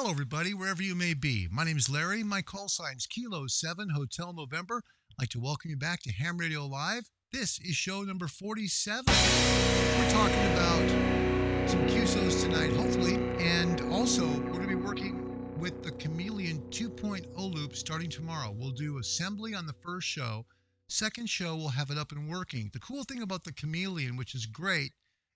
Hello, everybody, wherever you may be. My name is Larry. My call sign's Kilo 7 Hotel November. I'd like to welcome you back to Ham Radio Live. This is show number 47. We're talking about some QSOs tonight, hopefully, and also we're going to be working with the Chamaeleon 2.0 loop starting tomorrow. We'll do assembly on the first show. Second show, we'll have it up and working. The cool thing about the Chamaeleon, which is great,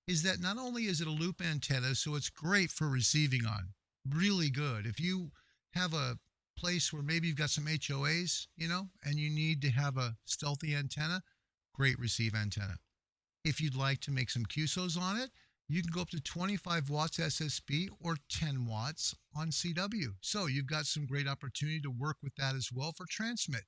is that not only is it a loop antenna, so it's great for receiving on. Really good. If you have a place where maybe you've got some HOAs, and you need to have a stealthy antenna, great receive antenna. If you'd like to make some QSOs on it, you can go up to 25 watts SSB or 10 watts on CW. So you've got some great opportunity to work with that as well for transmit.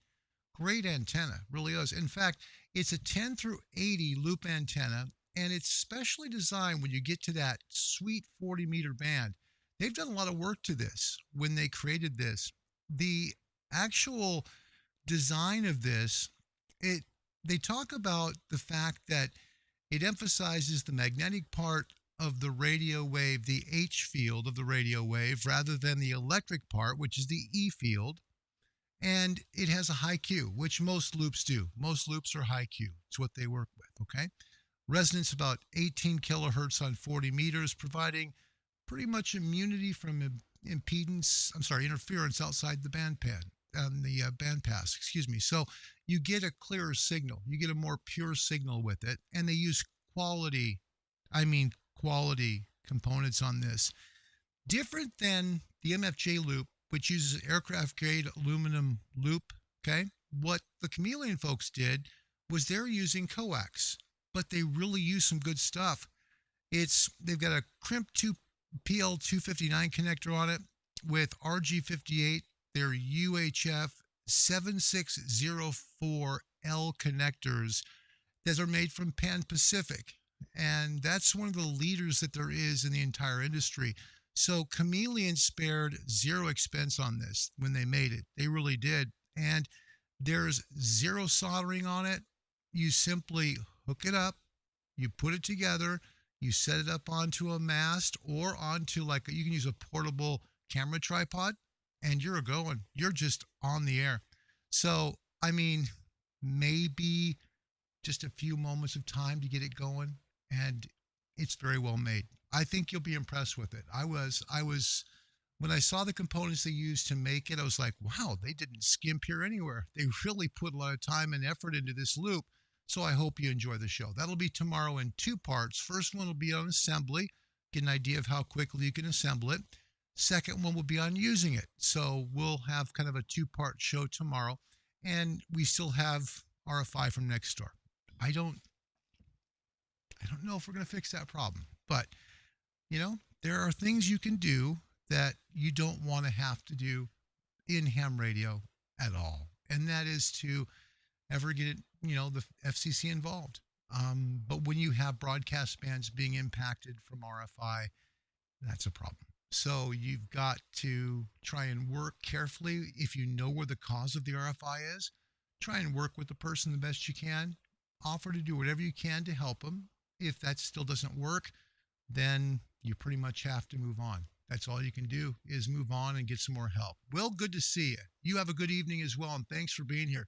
Great antenna, really is. In fact, it's a 10 through 80 loop antenna, and it's specially designed when you get to that sweet 40-meter band. They've done a lot of work to this when they created this. The actual design of this, they talk about the fact that it emphasizes the magnetic part of the radio wave, the H field of the radio wave, rather than the electric part, which is the E field. And it has a high Q, which most loops do. Most loops are high Q. It's what they work with, okay? Resonance about 18 kilohertz on 40 meters, providing pretty much immunity from interference outside the band pass, So you get a clearer signal. You get a more pure signal with it. And they use quality components on this. Different than the MFJ loop, which uses aircraft grade aluminum loop, okay? What the Chamaeleon folks did was they're using coax, but they really use some good stuff. They've got a crimp PL259 connector on it with RG58, their UHF 7604L connectors that are made from Pan Pacific. And that's one of the leaders that there is in the entire industry. So Chamaeleon spared zero expense on this when they made it. They really did. And there's zero soldering on it. You simply hook it up, you put it together, you set it up onto a mast or onto you can use a portable camera tripod, and you're going. You're just on the air. So, maybe just a few moments of time to get it going, and it's very well made. I think you'll be impressed with it. I was when I saw the components they used to make it, I was like, wow, they didn't skimp here anywhere. They really put a lot of time and effort into this loop. So I hope you enjoy the show. That'll be tomorrow in two parts. First one will be on assembly, get an idea of how quickly you can assemble it. Second one will be on using it. So we'll have kind of a two-part show tomorrow, and we still have RFI from next door. I don't know if we're going to fix that problem, but there are things you can do that you don't want to have to do in ham radio at all, and that is to ever get the FCC involved. But when you have broadcast bands being impacted from RFI, that's a problem. So you've got to try and work carefully. If you know where the cause of the RFI is, try and work with the person the best you can. Offer to do whatever you can to help them. If that still doesn't work, then you pretty much have to move on. That's all you can do is move on and get some more help. Will, good to see you. You have a good evening as well, and thanks for being here.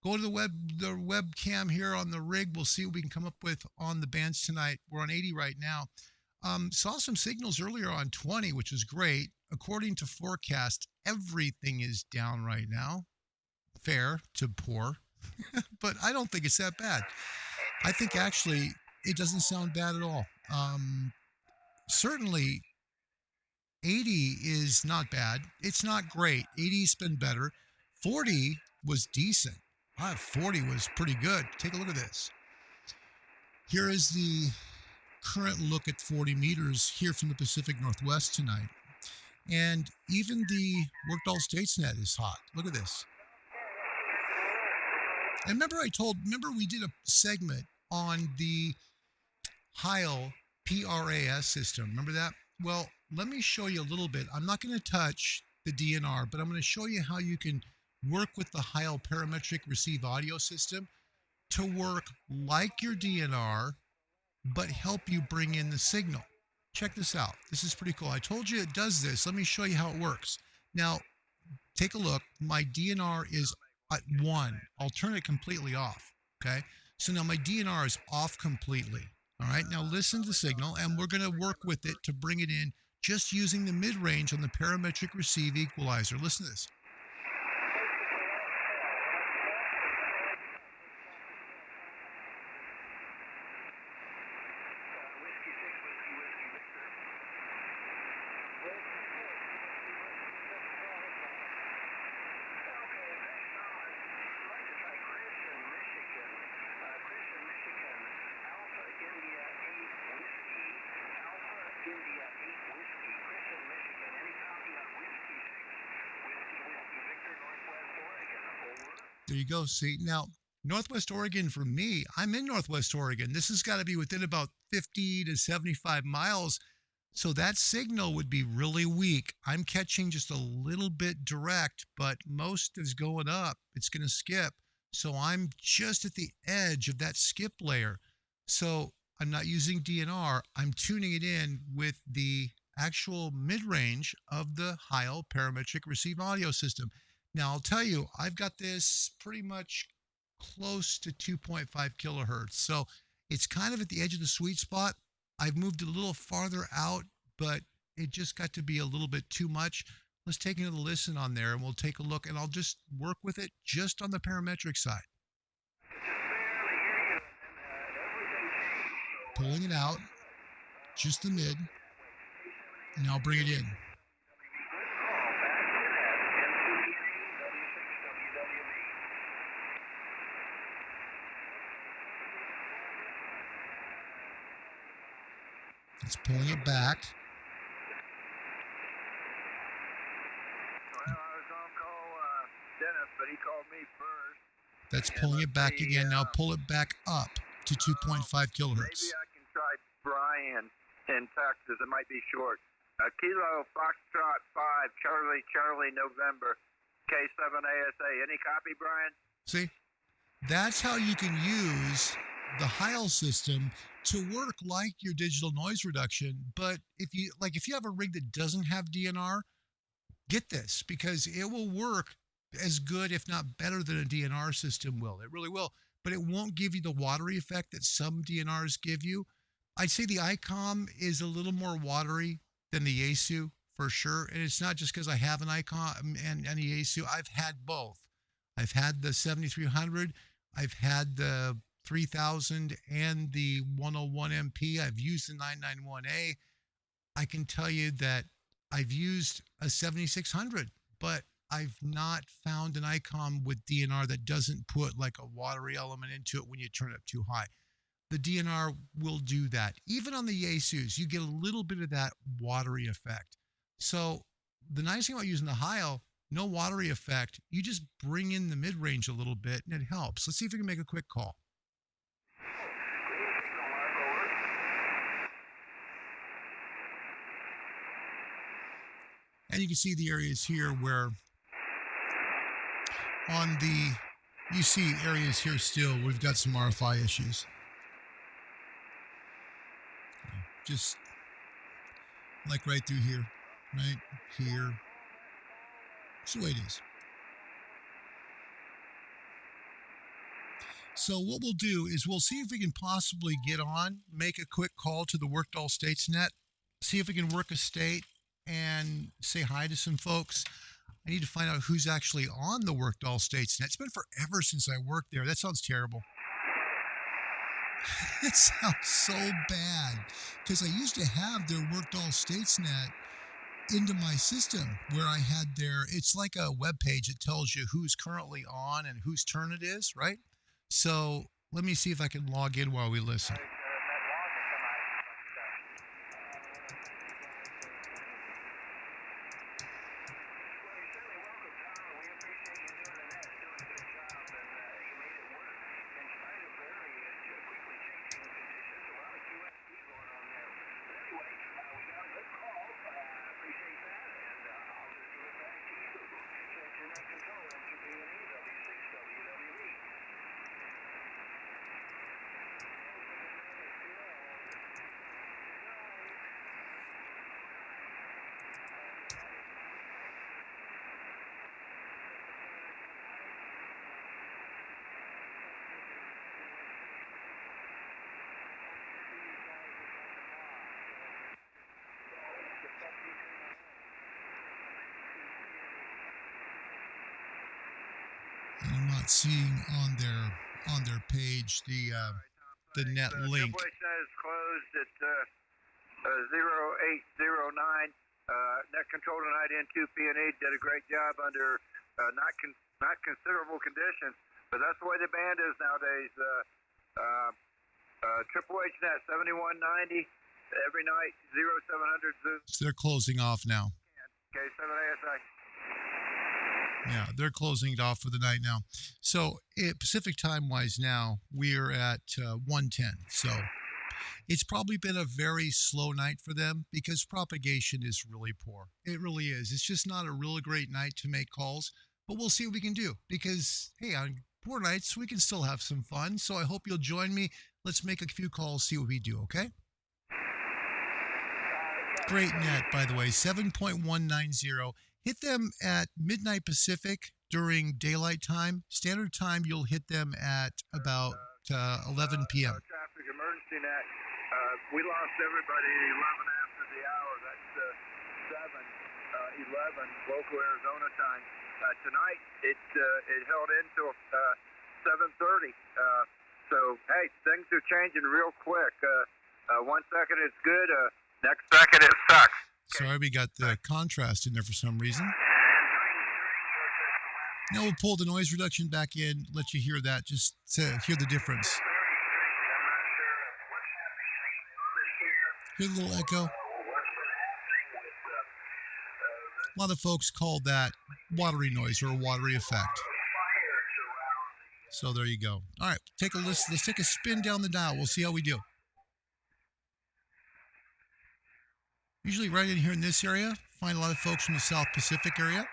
Go to the webcam here on the rig. We'll see what we can come up with on the bands tonight. We're on 80 right now. Saw some signals earlier on 20, which was great. According to forecast, everything is down right now. Fair to poor, but I don't think it's that bad. I think actually it doesn't sound bad at all. Certainly 80 is not bad. It's not great. 80's been better. 40 was decent. 40 was pretty good. Take a look at this. Here is the current look at 40 meters here from the Pacific Northwest tonight. And even the Workdoll Statesnet is hot. Look at this. And remember we did a segment on the Heil PRAS system. Remember that? Well, let me show you a little bit. I'm not going to touch the DNR, but I'm going to show you how you can work with the Heil parametric receive audio system to work like your DNR, but help you bring in the signal. check this out. This is pretty cool. I told you it does this. Let me show you how it works. Now, take a look. My DNR is at 1. I'll turn it completely off, okay? So now my DNR is off completely, all right? Now listen to the signal, and we're going to work with it to bring it in just using the mid-range on the parametric receive equalizer. Listen to this. There you go. See, now, Northwest Oregon for me, I'm in Northwest Oregon. This has got to be within about 50 to 75 miles. So that signal would be really weak. I'm catching just a little bit direct, but most is going up. It's going to skip. So I'm just at the edge of that skip layer. So I'm not using DNR. I'm tuning it in with the actual mid-range of the Heil parametric receive audio system. Now, I'll tell you, I've got this pretty much close to 2.5 kilohertz. So it's kind of at the edge of the sweet spot. I've moved it a little farther out, but it just got to be a little bit too much. Let's take another listen on there, and we'll take a look, and I'll just work with it just on the parametric side. Pulling it out, just the mid, and I'll bring it in. It's pulling it back. Well, I was going to call Dennis, but he called me first. That's pulling it back again. Now pull it back up to 2.5 kilohertz. Maybe I can try Brian in Texas. It might be short. Kilo Foxtrot 5, Charlie, November, K7 ASA. Any copy, Brian? See, that's how you can use the Heil system to work like your digital noise reduction. But if you have a rig that doesn't have DNR, get this, because it will work as good, if not better, than a DNR system will. It really will, but it won't give you the watery effect that some DNRs give you. I'd say the ICOM is a little more watery than the Yaesu for sure. And it's not just because I have an ICOM and a Yaesu. I've had both. I've had the 7300. I've had the 3000 and the 101 MP. I've used the 991A. I can tell you that I've used a 7600, but I've not found an ICOM with DNR that doesn't put like a watery element into it when you turn it up too high. The DNR will do that. Even on the Yaesus, you get a little bit of that watery effect. So the nice thing about using the Heil, no watery effect. You just bring in the mid-range a little bit and it helps. Let's see if we can make a quick call. And you can see the areas here where you see areas here still, we've got some RFI issues. Just like right through here, right here. That's the way it is. So what we'll do is we'll see if we can possibly get on, make a quick call to the Worked-All States net, see if we can work a state and say hi to some folks. I need to find out who's actually on the Worked-All States net. It's been forever since I worked there. That sounds terrible. It sounds so bad because I used to have their Worked-All States net into my system where I had it's like a web page that tells you who's currently on and whose turn it is, right? So let me see if I can log in while we listen. not seeing on their page the net link. Triple H is closed at 0809. Net control tonight in 2 P&E did a great job under not considerable conditions, but that's the way the band is nowadays. Triple H net 7190 every night 0700 Zoom. So they're closing off now. Okay, 7 ASI. Yeah, they're closing it off for the night now. So Pacific time wise now, we're at 1:10. So it's probably been a very slow night for them because propagation is really poor. It really is. It's just not a really great night to make calls, but we'll see what we can do because, hey, on poor nights, we can still have some fun. So I hope you'll join me. Let's make a few calls, see what we do, okay? Great net, by the way, 7.190. Hit them at midnight Pacific during daylight time. Standard time, you'll hit them at about 11 p.m. Traffic emergency net. We lost everybody 11 after the hour. That's 11 local Arizona time. Tonight, it held in until 7:30. So, hey, things are changing real quick. 1 second it's good. Next second it sucks. Sorry, we got the contrast in there for some reason. Now we'll pull the noise reduction back in, let you hear that, just to hear the difference. Hear the little echo. A lot of folks call that watery noise or a watery effect. So there you go. All right, take a listen. Let's take a spin down the dial. We'll see how we do. Usually right in here in this area, find a lot of folks from the South Pacific area.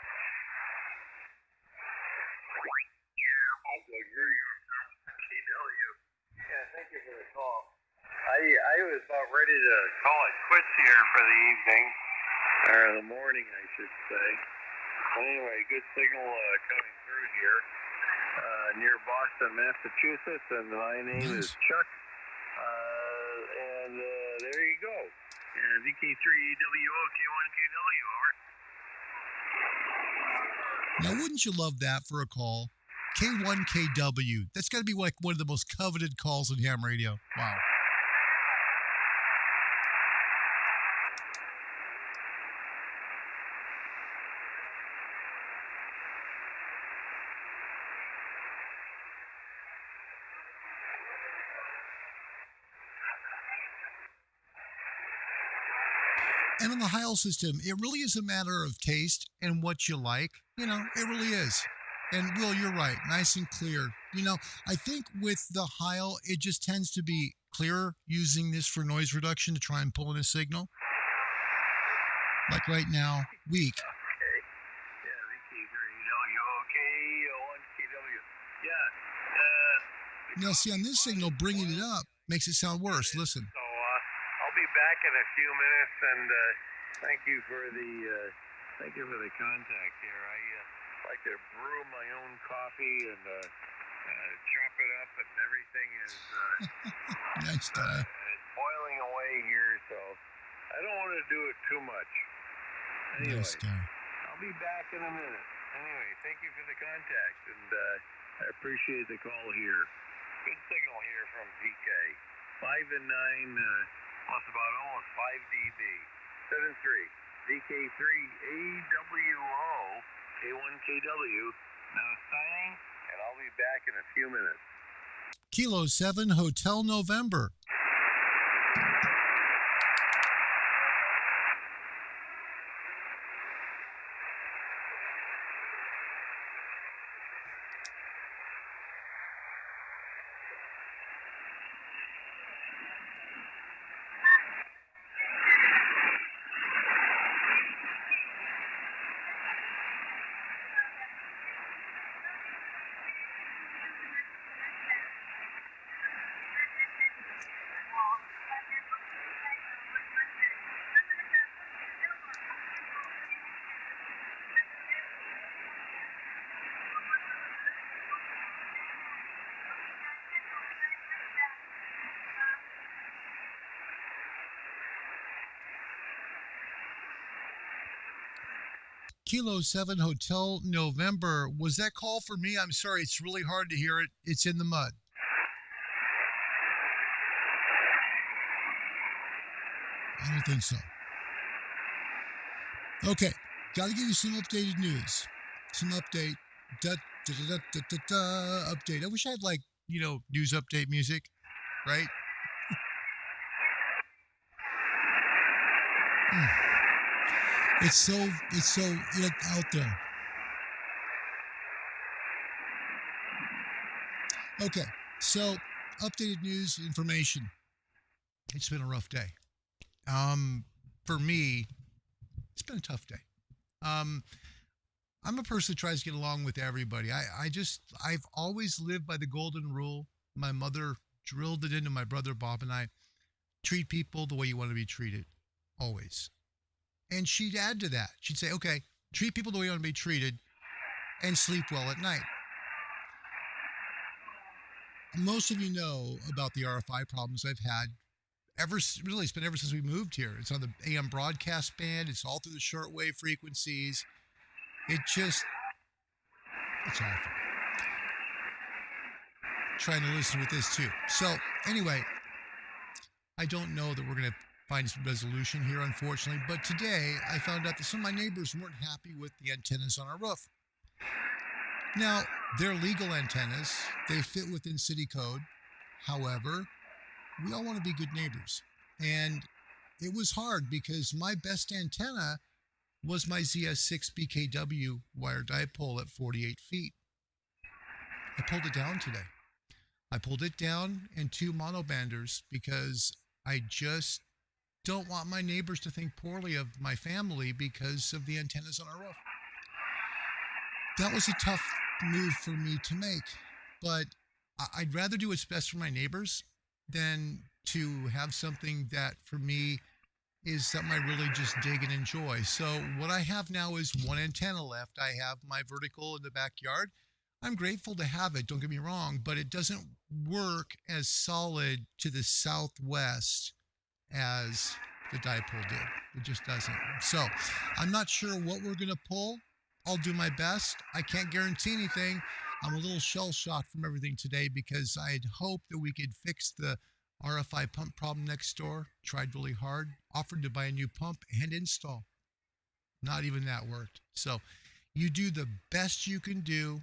Thank you for the call. I was about ready to call it quits here for the evening, or the morning, I should say. Anyway, good signal coming through here near Boston, Massachusetts, and my name is Chuck. And there you go. VK3AWO, K1KW, over. Now, wouldn't you love that for a call? K1KW. That's got to be like one of the most coveted calls on ham radio. Wow. And on the Heil system, it really is a matter of taste and what you like. You know, it really is. And Will, you're right. Nice and clear. You know, I think with the Heil, it just tends to be clearer using this for noise reduction to try and pull in a signal. Like right now, weak. Okay. Yeah, VK3AWO, K1KW. Yeah. Now, see, on this signal, bringing it up makes it sound worse. Listen. So I'll be back in a few minutes, and thank you for the contact here. I like to brew my own coffee and chop it up, and everything is Nice guy. it's boiling away here, so I don't want to do it too much. Anyway, Nice guy. I'll be back in a minute. Anyway, thank you for the contact, and I appreciate the call here. Good signal here from VK. 5 and 9, plus about almost 5 dB. 7-3. VK3AWO, K1KW. Now signing, and I'll be back in a few minutes. Kilo 7, Hotel November. Kilo 7 Hotel November. Was that call for me? I'm sorry. It's really hard to hear it. It's in the mud. I don't think so. Okay. Got to give you some updated news. Some update. Update. I wish I had, like, news update music, right? It's so out there. Okay, so updated news information. It's been a rough day. For me, it's been a tough day. I'm a person that tries to get along with everybody. I've always lived by the golden rule. My mother drilled it into my brother Bob and I. Treat people the way you want to be treated, always. And she'd add to that. She'd say, okay, treat people the way you want to be treated and sleep well at night. Most of you know about the RFI problems I've had it's been ever since we moved here. It's on the AM broadcast band. It's all through the shortwave frequencies. It's awful. Trying to listen with this too. So anyway, I don't know that we're going to find some resolution here, unfortunately. But today I found out that some of my neighbors weren't happy with the antennas on our roof. Now, they're legal antennas. They fit within city code. However, we all want to be good neighbors. And it was hard because my best antenna was my ZS6 BKW wire dipole at 48 feet. I pulled it down today. I pulled it down in 2 monobanders because I just don't want my neighbors to think poorly of my family because of the antennas on our roof. That was a tough move for me to make, but I'd rather do what's best for my neighbors than to have something that for me is something I really just dig and enjoy. So what I have now is 1 antenna left. I have my vertical in the backyard. I'm grateful to have it, don't get me wrong, but it doesn't work as solid to the southwest as the dipole did. It just doesn't. So I'm not sure what we're going to pull. I'll do my best. I can't guarantee anything. I'm a little shell-shocked from everything today because I had hoped that we could fix the RFI pump problem next door. Tried really hard. Offered to buy a new pump and install. Not even that worked. So you do the best you can do.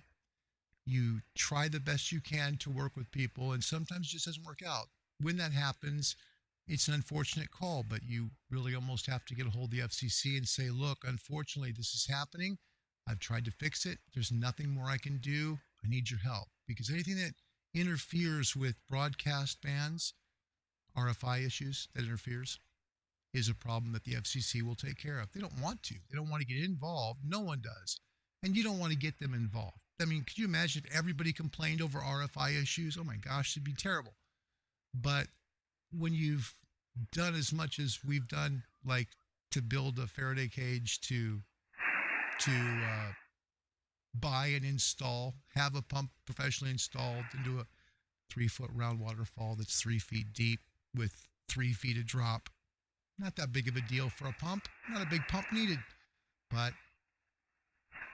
You try the best you can to work with people, and sometimes it just doesn't work out. When that happens, it's an unfortunate call, but you really almost have to get a hold of the FCC and say, look, unfortunately, this is happening. I've tried to fix it. There's nothing more I can do. I need your help. Because anything that interferes with broadcast bands, RFI issues that interferes, is a problem that the FCC will take care of. They don't want to. They don't want to get involved. No one does. And you don't want to get them involved. I mean, could you imagine if everybody complained over RFI issues? Oh my gosh, it'd be terrible. But when you've done as much as we've done, like to build a Faraday cage, to buy and install, have a pump professionally installed into a 3-foot round waterfall that's 3 feet deep with 3 feet of drop. Not that big of a deal for a pump. Not a big pump needed. But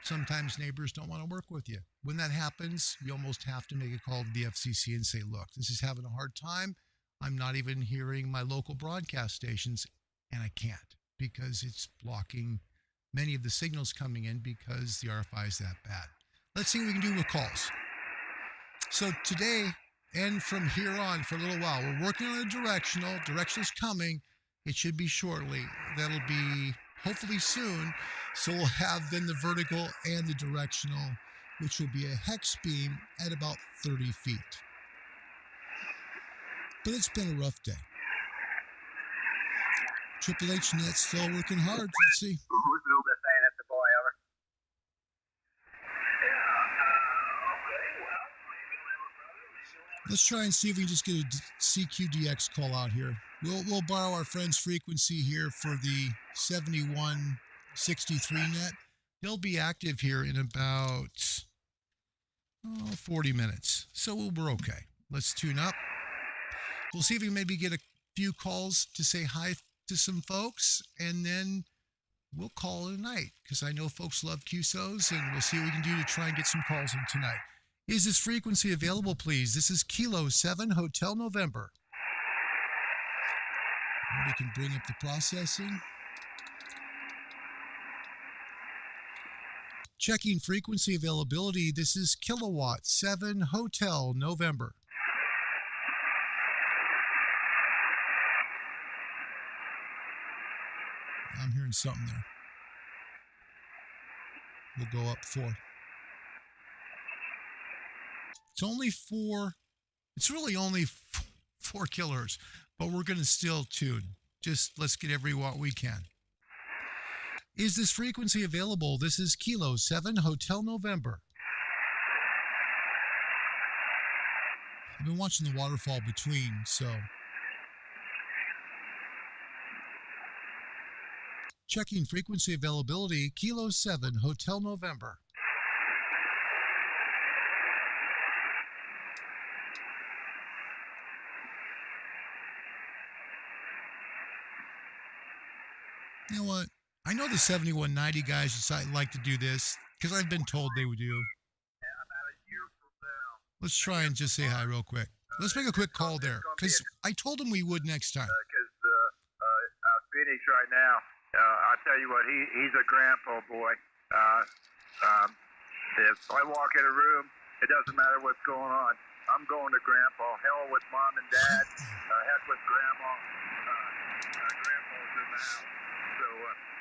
sometimes neighbors don't want to work with you. When that happens, you almost have to make a call to the FCC and say, look, this is having a hard time. I'm not even hearing my local broadcast stations, and I can't because it's blocking many of the signals coming in because the RFI is that bad. Let's see what we can do with calls. So today and from here on for a little while, we're working on a directional. Directional's coming. It should be shortly. That'll be hopefully soon. So we'll have then the vertical and the directional, which will be a hex beam at about 30 feet. But it's been a rough day. Triple H Net still working hard. Let's see. Who's Luda saying it's the boy, over? Let's try and see if we can just get a CQDX call out here. We'll borrow our friend's frequency here for the 7163 net. They'll be active here in about 40 minutes. So we're okay. Let's tune up. We'll see if we can maybe get a few calls to say hi to some folks, and then we'll call it a night because I know folks love QSOs, and we'll see what we can do to try and get some calls in tonight. Is this frequency available, please? This is Kilo 7 Hotel November. We can bring up the processing. Checking frequency availability. This is Kilowatt 7 Hotel November. I'm hearing something there. We'll go up 4. It's only 4. It's really only 4 killers, but we're going to still tune. Just let's get every watt we can. Is this frequency available? This is Kilo 7 Hotel November. I've been watching the waterfall between, so. Checking frequency availability, Kilo 7 Hotel November. You know what? I know the 7190 guys like to do this because I've been told they would do. Let's try and just say hi real quick. Let's make a quick call there because I told them we would next time. Because Phoenix right now, I tell you what, he's a grandpa boy. If I walk in a room, it doesn't matter what's going on. I'm going to grandpa. Hell with mom and dad. Heck with grandma. Grandpa's in the house. So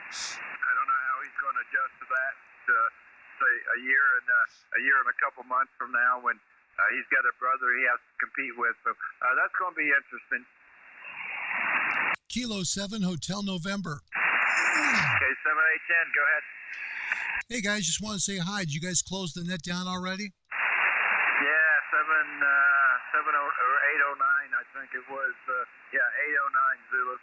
I don't know how he's going to adjust to that. Say a year and a couple months from now, when he's got a brother he has to compete with. So that's going to be interesting. Kilo 7 Hotel November. Okay, 7810, go ahead. Hey guys, just want to say hi. Did you guys close the net down already? Yeah, 809, I think it was. 809 Zulu.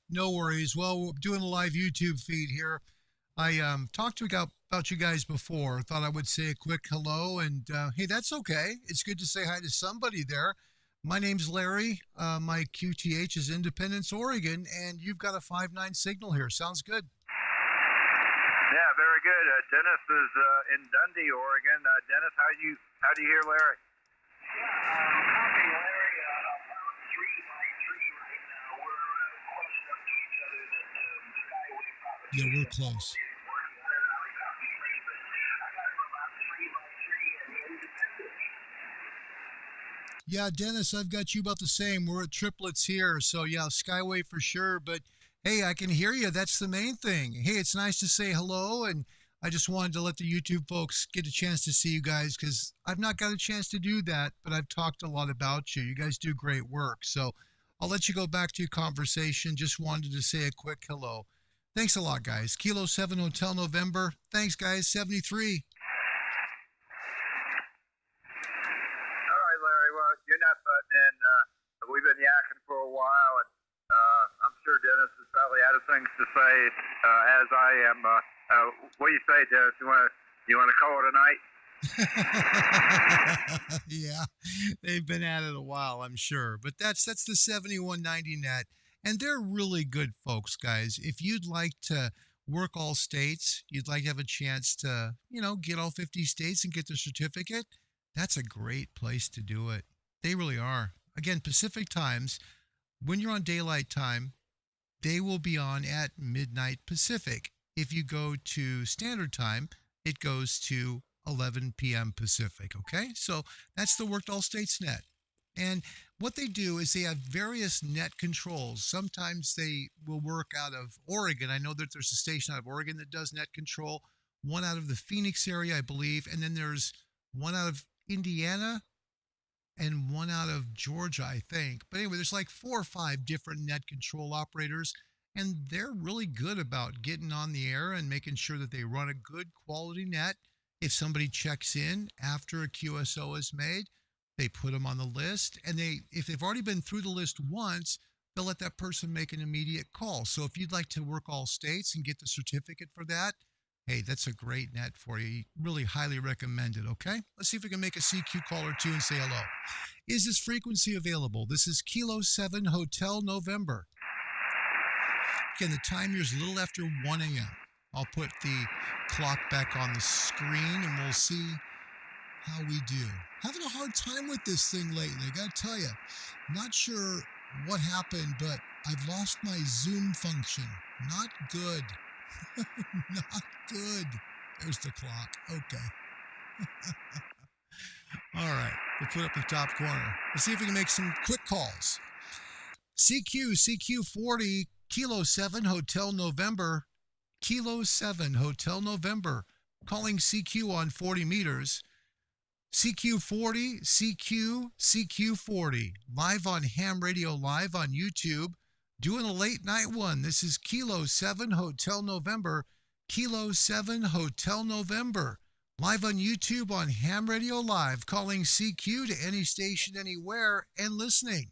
No worries. Well, we're doing a live YouTube feed here. I talked about you guys before. Thought I would say a quick hello, and hey, that's okay. It's good to say hi to somebody there. My name's Larry. My QTH is Independence, Oregon, and you've got a 5.9 signal here. Sounds good. Yeah, very good. Dennis is in Dundee, Oregon. Dennis, how do you hear Larry? Copy, Larry. About 3 by 3 right now. We're close enough to each other that the skyway propagation. Yeah, we're close. Yeah, Dennis, I've got you about the same. We're at triplets here, so yeah, Skyway for sure. But hey, I can hear you. That's the main thing. Hey, it's nice to say hello, and I just wanted to let the YouTube folks get a chance to see you guys because I've not got a chance to do that, but I've talked a lot about you. You guys do great work, so I'll let you go back to your conversation. Just wanted to say a quick hello. Thanks a lot, guys. Kilo 7 Hotel November. Thanks, guys. 73. You're not butting in. We've been yakking for a while, and I'm sure Dennis is probably out of things to say, as I am. What do you say, Dennis? You want to call it a night? Yeah, they've been at it a while, I'm sure. But that's the 7190 net, and they're really good folks, guys. If you'd like to work all states, you'd like to have a chance to, get all 50 states and get the certificate, that's a great place to do it. They really are. Again, Pacific times, when you're on daylight time, they will be on at midnight Pacific. If you go to standard time, it goes to 11 p.m. Pacific, okay? So that's the Worked All States net. And what they do is they have various net controls. Sometimes they will work out of Oregon. I know that there's a station out of Oregon that does net control, one out of the Phoenix area, I believe, and then there's one out of Indiana, and one out of Georgia, I think. But anyway, there's like 4 or 5 different net control operators, and they're really good about getting on the air and making sure that they run a good quality net. If somebody checks in after a QSO is made, they put them on the list, and if they've already been through the list once, they'll let that person make an immediate call. So if you'd like to work all states and get the certificate for that, hey, that's a great net for you. Really highly recommend it, okay? Let's see if we can make a CQ call or two and say hello. Is this frequency available? This is Kilo 7 Hotel November. Again, the time here is a little after 1 a.m. I'll put the clock back on the screen and we'll see how we do. Having a hard time with this thing lately, I gotta tell you. Not sure what happened, but I've lost my Zoom function. Not good. Not good. There's the clock. Okay. All right. We'll put it up in the top corner. Let's see if we can make some quick calls. CQ40, Kilo 7, Hotel November. Kilo 7, Hotel November. Calling CQ on 40 meters. CQ40, CQ40. Live on Ham Radio Live on YouTube. Doing a late night one. This is Kilo 7 Hotel November. Kilo 7 Hotel November. Live on YouTube on Ham Radio Live. Calling CQ to any station anywhere and listening.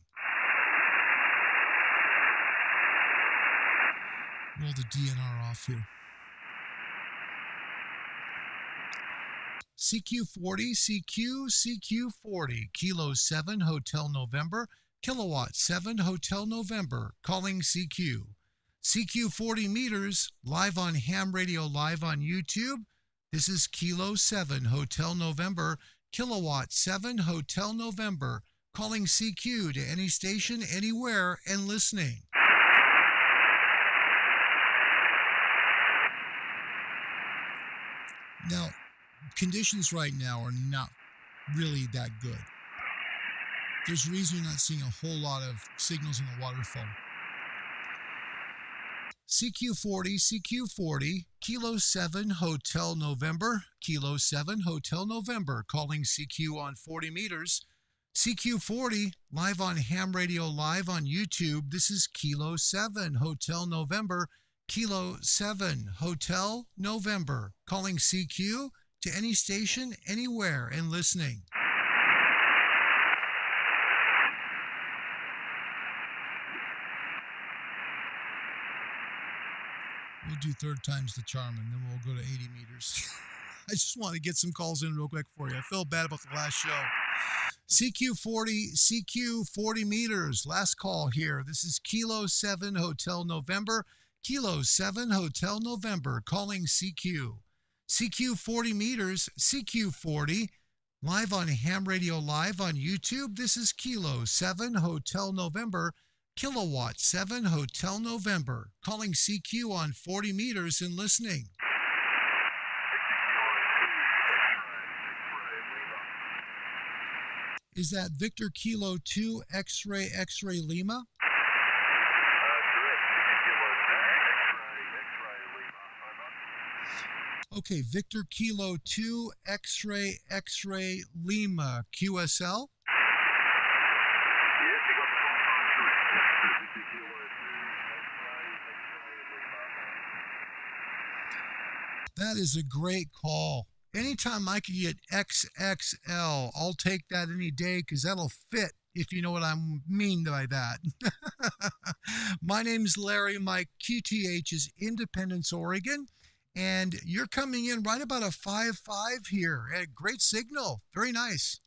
Roll the DNR off here. CQ40, CQ40, Kilo 7 Hotel November, Kilowatt 7 Hotel November, calling CQ. CQ 40 meters, live on Ham Radio Live on YouTube. This is Kilo 7 Hotel November, Kilowatt 7 Hotel November, calling CQ to any station, anywhere, and listening. Now, conditions right now are not really that good. There's a reason you're not seeing a whole lot of signals in the waterfall. CQ40, CQ40, Kilo 7 Hotel November, Kilo 7 Hotel November, calling CQ on 40 meters. CQ40, live on Ham Radio Live on YouTube. This is Kilo 7 Hotel November, Kilo 7 Hotel November, calling CQ to any station, anywhere, and listening. We'll do third time's the charm, and then we'll go to 80 meters. I just want to get some calls in real quick for you. I feel bad about the last show. CQ40 meters. Last call here. This is Kilo 7 Hotel November. Kilo 7 Hotel November, calling CQ. CQ 40 meters, CQ 40, live on Ham Radio Live on YouTube. This is Kilo 7 Hotel November, Kilowatt 7 Hotel November, calling CQ on 40 meters and listening. Is that Victor Kilo 2 X-Ray Lima? Okay, Victor Kilo 2 X-Ray Lima, QSL? That is a great call. Anytime I can get XXL, I'll take that any day because that'll fit, if you know what I mean by that. My name's Larry. My QTH is Independence, Oregon. And you're coming in right about a 5.5 here. A great signal. Very nice.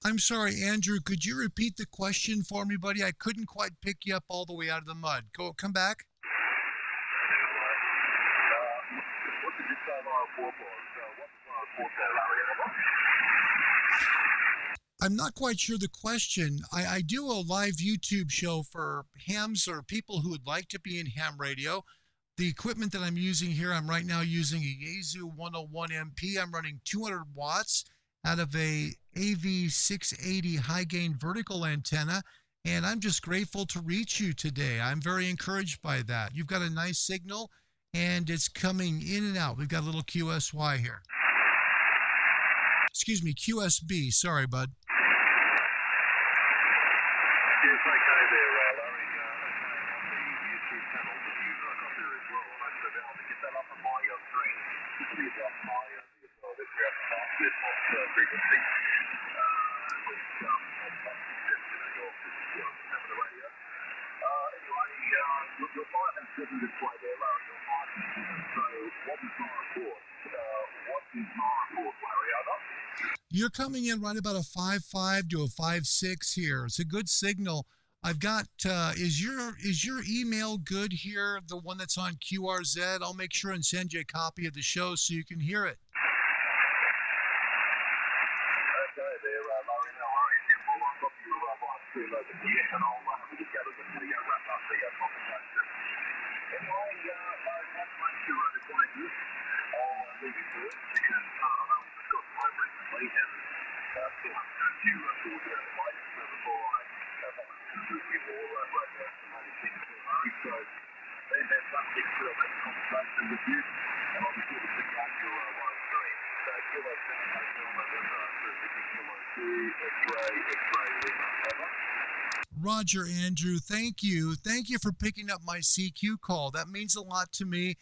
I'm sorry, Andrew, could you repeat the question for me, buddy? I couldn't quite pick you up all the way out of the mud. Come back. What did you say on I'm not quite sure the question. I do a live YouTube show for hams or people who would like to be in ham radio. The equipment that I'm using here, I'm right now using a Yaesu 101 MP. I'm running 200 watts out of a AV680 HyGain vertical antenna, and I'm just grateful to reach you today. I'm very encouraged by that. You've got a nice signal, and it's coming in and out. We've got a little QSY here. Excuse me, QSB. Sorry, bud. It's okay there, Larry. On the YouTube channel that you got there as well. I'm actually able to get that up on my screen. It's up my as well. This is this frequency. You'll find that different display there, Larry. You'll find so what is my report? What is my report, Larry? Over. You're coming in right about a 5.5 to a 5.6 here. It's a good signal. I've got, is your email good here, the one that's on QRZ? I'll make sure and send you a copy of the show so you can hear it. Okay there, Larry. No worries. Well, I've got your live stream over here, and I'll have a look at it and wrap up the conversation. Anyway, that's my show to find you. I'll leave you to it because I know we discussed quite recently, and still haven't heard you forward there the light. So before I do you more right there, somebody came to Larry. So there's something to make a conversation with you, and I'll be sure to pick out your live stream. So Kilo 7 Hotel November, Kilo 2, X-ray, Lima. Over. Roger, Andrew, thank you. Thank you for picking up my CQ call. That means a lot to me.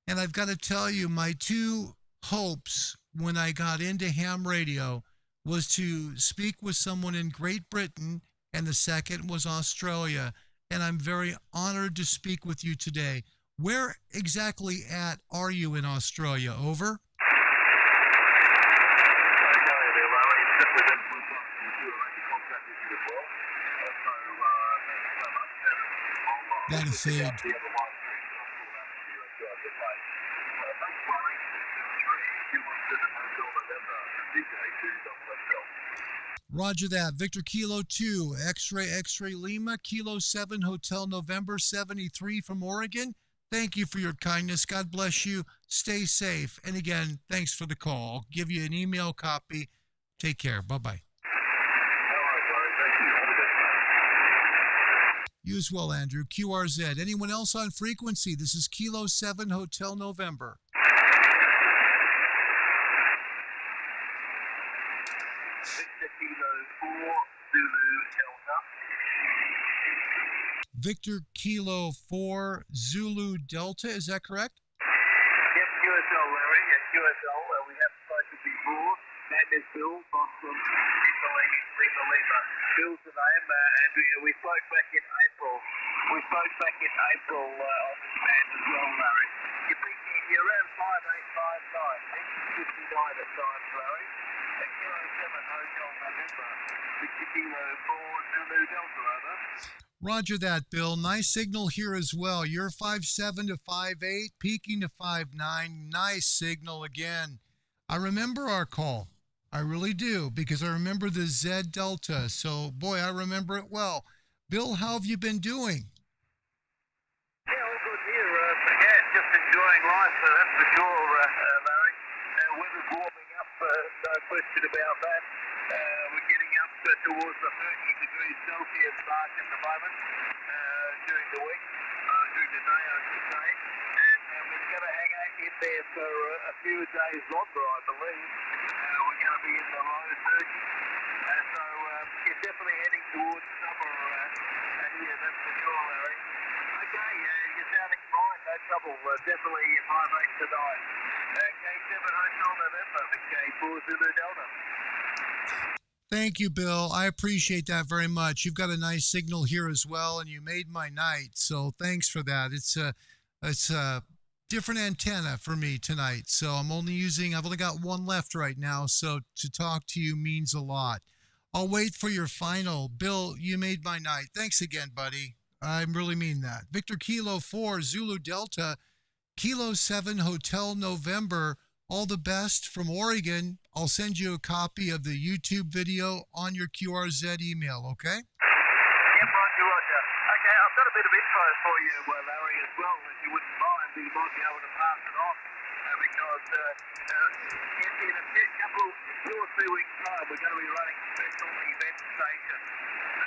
And I've got to tell you, my two hopes when I got into ham radio was to speak with someone in Great Britain, and the second was Australia. And I'm very honored to speak with you today. Where exactly are you in Australia? Over? That is saved. Roger that. Victor Kilo 2, X-ray Lima, Kilo 7 Hotel November 73 from Oregon. Thank you for your kindness. God bless you. Stay safe. And again, thanks for the call. I'll give you an email copy. Take care. Bye-bye. You as well, Andrew. QRZ. Anyone else on frequency? This is Kilo 7 Hotel November. Victor Kilo 4 Zulu Delta. Victor Kilo 4 Zulu Delta. Is that correct? Yes, QSO, Larry. Yes, QSO. We have spoken before. That is Bill from Lima. Bill's the name, and we spoke back in April. On this band as well, Larry. You're around 5859, 59 at times, Larry. At Kilo 7 Hotel November, Victor Kilo 4 Zulu Delta, over. Roger that, Bill. Nice signal here as well. You're 5.7 to 5.8, peaking to 5.9. Nice signal again. I remember our call. I really do, because I remember the Z Delta. So, boy, I remember it well. Bill, how have you been doing? Yeah, all good here. Again, just enjoying life, that's for sure, Larry. Weather's warming up, no question about that. We're getting up towards the 30 degrees Celsius mark at the moment during the week, during the day, I should say. And we're going to hang out in there for a few days longer, I believe. We're going to be in the low 30s. So you're definitely heading towards summer here, that's for sure, Larry. Okay, you're sounding fine, no trouble. Definitely 5.8 tonight. K7 Hotel November, K4 Zulu Delta. Thank you, Bill. I appreciate that very much. You've got a nice signal here as well, and you made my night. So thanks for that. It's a different antenna for me tonight. So I've only got one left right now. So to talk to you means a lot. I'll wait for your final. Bill, you made my night. Thanks again, buddy. I really mean that. Victor Kilo 4 Zulu Delta, Kilo 7 Hotel November. All the best from Oregon. I'll send you a copy of the YouTube video on your QRZ email, okay? Yep, Roger. Okay, I've got a bit of info for you, Larry, as well, if you wouldn't mind. You might be able to pass it on because in a couple, 2 or 3 weeks' time, we're going to be running special event stations.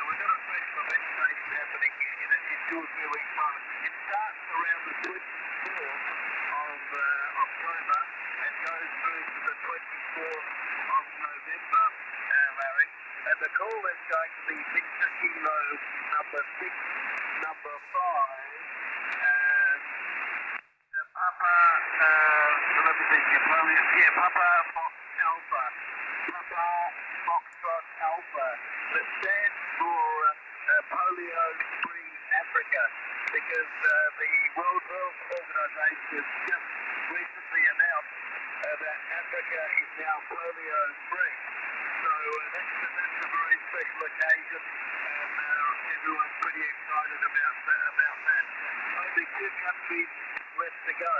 We've got a special event station happening in 2 or 3 weeks' time. It starts around the 24th And the call is going to be Victor Kilo number 6, number 5, and Papa, let me think, Papa Fox Alpha. Papa Foxtrot Alpha. That stands for polio-free Africa, because the World Health Organization has just recently announced that Africa is now polio-free. So that's a very special occasion, and everyone's pretty excited about that. Only 2 countries left to go,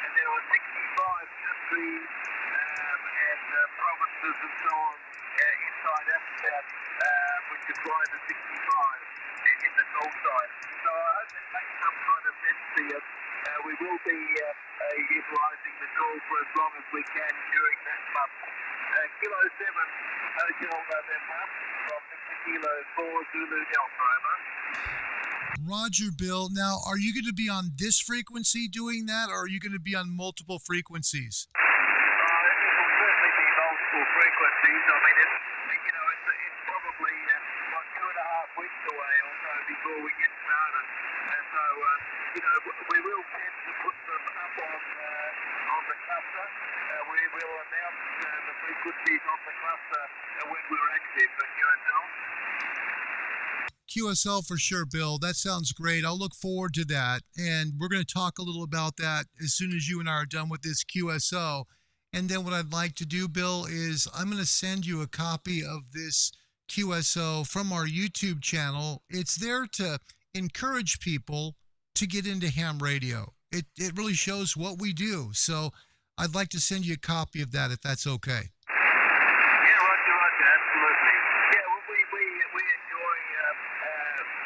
and there are 65 countries and provinces and so on inside Africa, which apply the 65 in the call sign. So I hope that makes some kind of sense to you. We will be utilising the call for as long as we can during that month. Kilo 7, Hotel November, from Victor Kilo 4, Zulu Delta, over. Roger, Bill. Now, are you going to be on this frequency doing that, or are you going to be on multiple frequencies? It will certainly be multiple frequencies. I mean, it's probably 2.5 weeks away or so before we get started. And so, we will tend to put them up on the cluster. We will announce the frequencies on the cluster when we're active at QSL. QSL for sure, Bill. That sounds great. I'll look forward to that. And we're going to talk a little about that as soon as you and I are done with this QSO. And then what I'd like to do, Bill, is I'm going to send you a copy of this QSO from our YouTube channel. It's there to encourage people to get into ham radio. It really shows what we do. So I'd like to send you a copy of that if that's okay. Yeah, Roger, absolutely. Yeah, well, we enjoy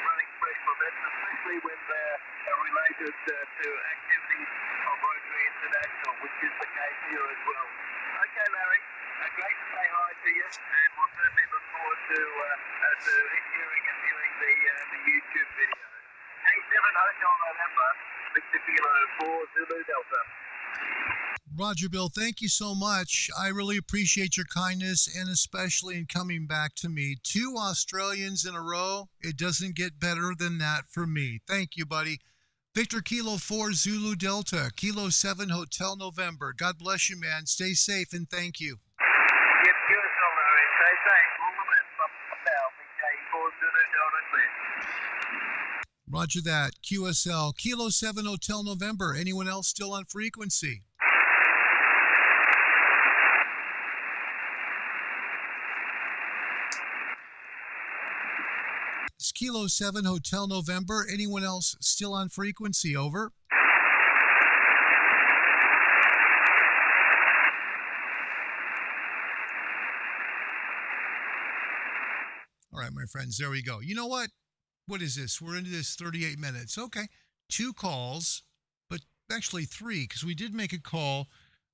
running special events, especially when they're related to activities of Rotary International, which is the case here as well. Okay, Larry, great to say hi to you, and we'll certainly look forward to hearing and viewing the YouTube video. A7 Hotel November, Victor Kilo 4, Zulu Delta. Roger, Bill, thank you so much. I really appreciate your kindness, and especially in coming back to me. 2 Australians in a row. It doesn't get better than that for me. Thank you, buddy. Victor Kilo 4, Zulu Delta, Kilo 7 Hotel November. God bless you, man. Stay safe, and thank you. Yep, QSL, Larry. Stay safe. All the best. Up now. VK 4, Zulu Delta, clear. Roger that. QSL, Kilo 7 Hotel November. Anyone else still on frequency? It's Kilo 7 Hotel November. Anyone else still on frequency? Over. All right, my friends, there we go. You know what? What is this? We're into this 38 minutes. Okay. 2 calls, but actually 3, because we did make a call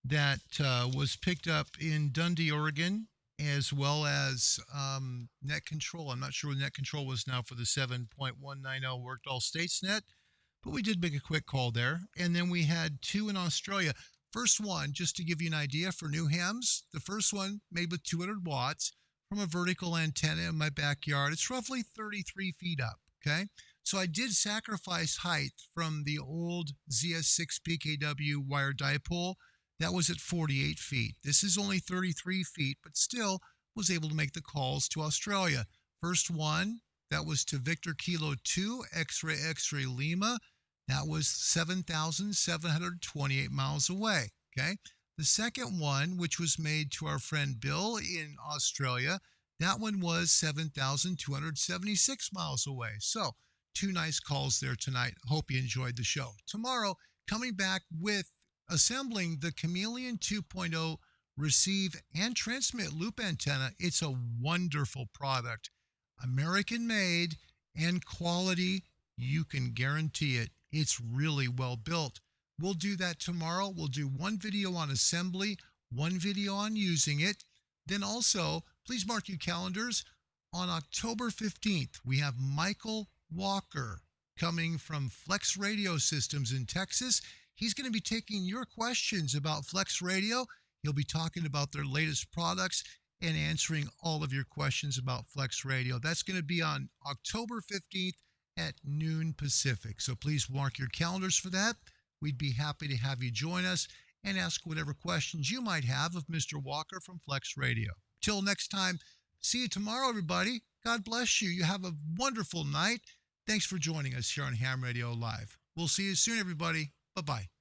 that was picked up in Dundee, Oregon, as well as net control. I'm not sure what net control was now for the 7.190 worked all states net, but we did make a quick call there. And then we had 2 in Australia. First one, just to give you an idea for new hams, the first one made with 200 watts from a vertical antenna in my backyard. It's roughly 33 feet up, okay? So I did sacrifice height from the old ZS6 PKW wire dipole. That was at 48 feet. This is only 33 feet, but still was able to make the calls to Australia. First one, that was to Victor Kilo 2, X-Ray X-Ray Lima. That was 7,728 miles away, okay? The second one, which was made to our friend Bill in Australia, that one was 7,276 miles away. So 2 nice calls there tonight. Hope you enjoyed the show. Tomorrow, coming back with assembling the Chamaeleon 2.0 receive and transmit loop antenna. It's a wonderful product. American made and quality, you can guarantee it. It's really well built. We'll do that tomorrow. We'll do 1 video on assembly, 1 video on using it. Then also, please mark your calendars. On October 15th, we have Michael Walker coming from Flex Radio Systems in Texas. He's going to be taking your questions about Flex Radio. He'll be talking about their latest products and answering all of your questions about Flex Radio. That's going to be on October 15th at noon Pacific. So please mark your calendars for that. We'd be happy to have you join us and ask whatever questions you might have of Mr. Walker from Flex Radio. Till next time, see you tomorrow, everybody. God bless you. You have a wonderful night. Thanks for joining us here on Ham Radio Live. We'll see you soon, everybody. Bye-bye.